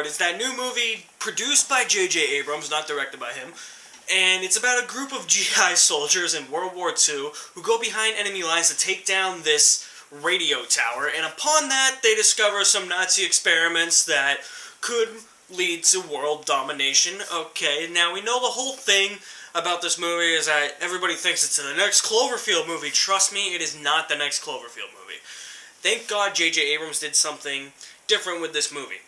Overlord is that new movie produced by J.J. Abrams, not directed by him, and it's about a group of GI soldiers in World War II who go behind enemy lines to take down this radio tower, and upon that they discover some Nazi experiments that could lead to world domination. Okay, now we know the whole thing about this movie is that everybody thinks it's the next Cloverfield movie. Trust me, it is not the next Cloverfield movie. Thank God J.J. Abrams did something different with this movie.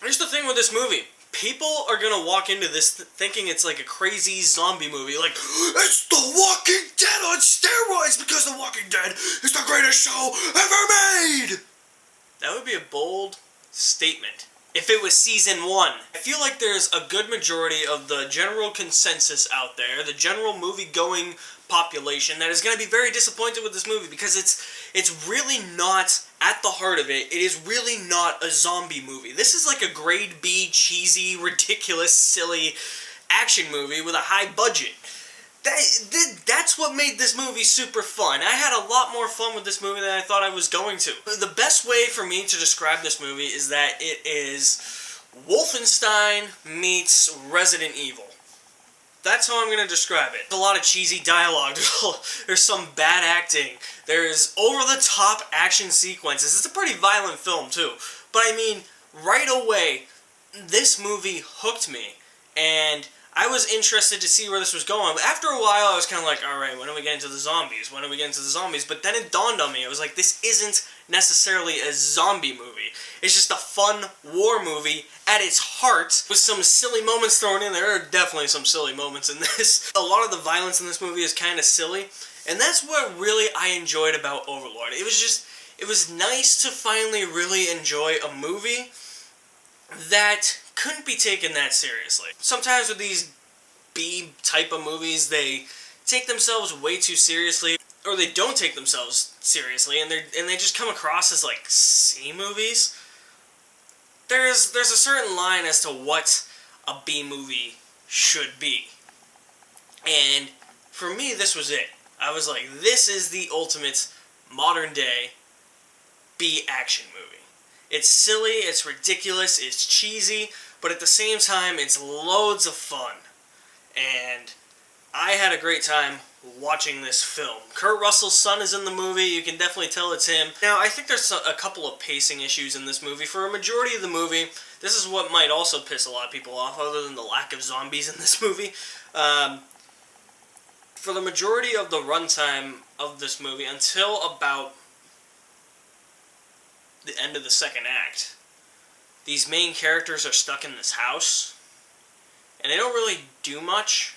Here's the thing with this movie. People are gonna walk into this thinking it's like a crazy zombie movie, like, it's The Walking Dead on steroids because The Walking Dead is the greatest show ever made! That would be a bold statement if it was season 1. I feel like there's a good majority of the general consensus out there, the general movie-going population, that is going to be very disappointed with this movie because it's really not, at the heart of it, it is really not a zombie movie. This is like a grade B, cheesy, ridiculous, silly action movie with a high budget. That's what made this movie super fun. I had a lot more fun with this movie than I thought I was going to. The best way for me to describe this movie is that it is Wolfenstein meets Resident Evil. That's how I'm going to describe it. There's a lot of cheesy dialogue, there's some bad acting, there's over-the-top action sequences. It's a pretty violent film too. But I mean, right away, this movie hooked me, and I was interested to see where this was going. But after a while, I was kind of like, alright, when do we get into the zombies? When do we get into the zombies? But then it dawned on me, I was like, this isn't necessarily a zombie movie. It's just a fun war movie at its heart, with some silly moments thrown in. There are definitely some silly moments in this. A lot of the violence in this movie is kind of silly, and that's what really I enjoyed about Overlord. It was nice to finally really enjoy a movie that couldn't be taken that seriously. Sometimes with these B type of movies, they take themselves way too seriously, or they don't take themselves seriously, and they just come across as like C movies. There's a certain line as to what a B movie should be, and for me, this was it. I was like, this is the ultimate modern day B action movie. It's silly, it's ridiculous, it's cheesy, but at the same time, it's loads of fun. And I had a great time watching this film. Kurt Russell's son is in the movie, you can definitely tell it's him. Now, I think there's a couple of pacing issues in this movie. For a majority of the movie, this is what might also piss a lot of people off, other than the lack of zombies in this movie. For the majority of the runtime of this movie, until about the end of the second act, these main characters are stuck in this house, and they don't really do much,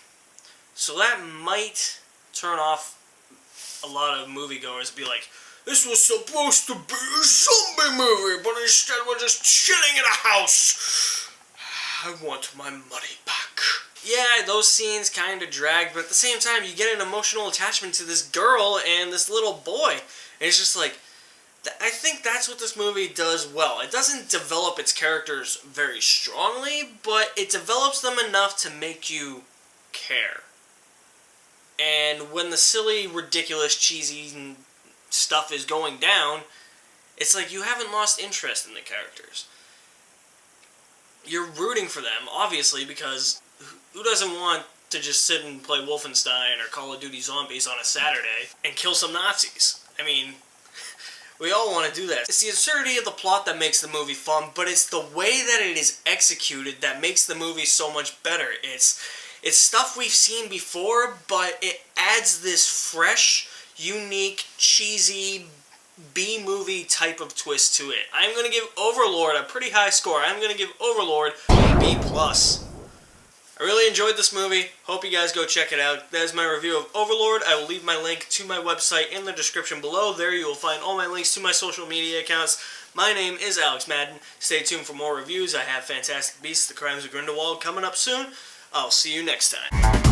so that might turn off a lot of moviegoers and be like, this was supposed to be a zombie movie, but instead we're just chilling in a house. I want my money back. Yeah, those scenes kind of drag, but at the same time, you get an emotional attachment to this girl and this little boy, and it's just like, I think that's what this movie does well. It doesn't develop its characters very strongly, but it develops them enough to make you care. And when the silly, ridiculous, cheesy stuff is going down, it's like you haven't lost interest in the characters. You're rooting for them, obviously, because who doesn't want to just sit and play Wolfenstein or Call of Duty Zombies on a Saturday and kill some Nazis? I mean, we all want to do that. It's the absurdity of the plot that makes the movie fun, but it's the way that it is executed that makes the movie so much better. It's stuff we've seen before, but it adds this fresh, unique, cheesy, B-movie type of twist to it. I'm going to give Overlord a pretty high score. I'm going to give Overlord a B+. I really enjoyed this movie. Hope you guys go check it out. That is my review of Overlord. I will leave my link to my website in the description below. There you will find all my links to my social media accounts. My name is Alex Madden. Stay tuned for more reviews. I have Fantastic Beasts, The Crimes of Grindelwald coming up soon. I'll see you next time.